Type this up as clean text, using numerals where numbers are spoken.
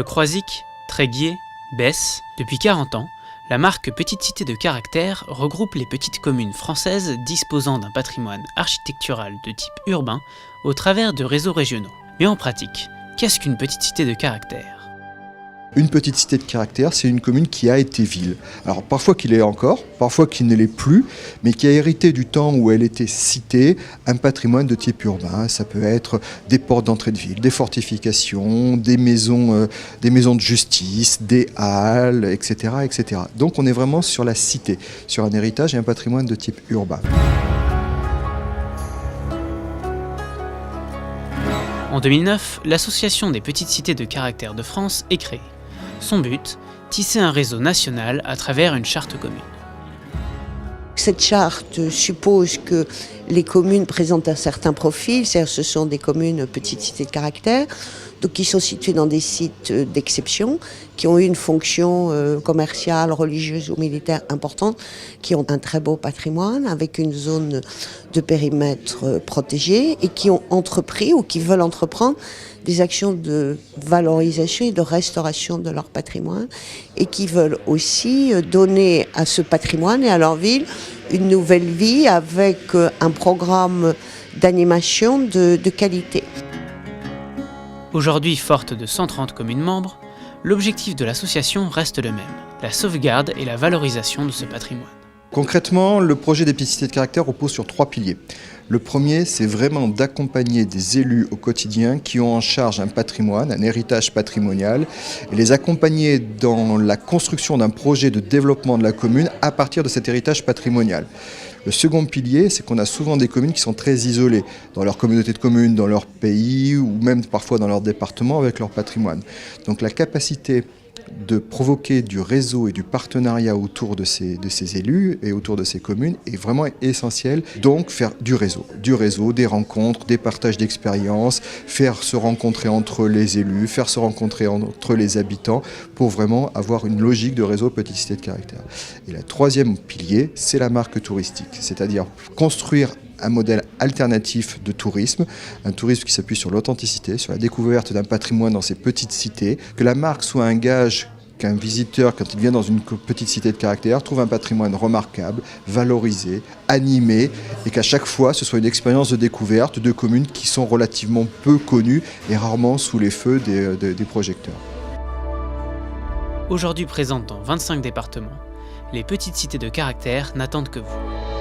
Le Croisic, Tréguier, Besse, depuis 40 ans, la marque Petite Cité de Caractère regroupe les petites communes françaises disposant d'un patrimoine architectural de type urbain au travers de réseaux régionaux. Mais en pratique, qu'est-ce qu'une petite cité de caractère ? Une petite cité de caractère, c'est une commune qui a été ville. Alors parfois qu'il l'est encore, parfois qu'il ne l'est plus, mais qui a hérité du temps où elle était cité un patrimoine de type urbain. Ça peut être des portes d'entrée de ville, des fortifications, des maisons de justice, des halles, etc., etc. Donc on est vraiment sur la cité, sur un héritage et un patrimoine de type urbain. En 2009, l'Association des petites cités de caractère de France est créée. Son but, tisser un réseau national à travers une charte commune. Cette charte suppose que les communes présentent un certain profil, c'est-à-dire ce sont des communes petites cités de caractère, donc qui sont situées dans des sites d'exception, qui ont une fonction commerciale, religieuse ou militaire importante, qui ont un très beau patrimoine avec une zone de périmètre protégé et qui ont entrepris ou qui veulent entreprendre des actions de valorisation et de restauration de leur patrimoine et qui veulent aussi donner à ce patrimoine et à leur ville une nouvelle vie avec un programme d'animation de qualité. Aujourd'hui forte de 130 communes membres, l'objectif de l'association reste le même, la sauvegarde et la valorisation de ce patrimoine. Concrètement, le projet des petites cités de caractère repose sur 3 piliers. Le premier, c'est vraiment d'accompagner des élus au quotidien qui ont en charge un patrimoine, un héritage patrimonial, et les accompagner dans la construction d'un projet de développement de la commune à partir de cet héritage patrimonial. Le second pilier, c'est qu'on a souvent des communes qui sont très isolées dans leur communauté de communes, dans leur pays ou même parfois dans leur département avec leur patrimoine. Donc la capacité de provoquer du réseau et du partenariat autour de ces élus et autour de ces communes est vraiment essentiel. Donc faire du réseau, des rencontres, des partages d'expériences, faire se rencontrer entre les élus, faire se rencontrer entre les habitants pour vraiment avoir une logique de réseau petite cité de caractère. Et le troisième pilier, c'est la marque touristique, c'est-à-dire construire un modèle alternatif de tourisme, un tourisme qui s'appuie sur l'authenticité, sur la découverte d'un patrimoine dans ces petites cités, que la marque soit un gage qu'un visiteur, quand il vient dans une petite cité de caractère, trouve un patrimoine remarquable, valorisé, animé, et qu'à chaque fois, ce soit une expérience de découverte de communes qui sont relativement peu connues et rarement sous les feux des projecteurs. Aujourd'hui présentes dans 25 départements, les petites cités de caractère n'attendent que vous.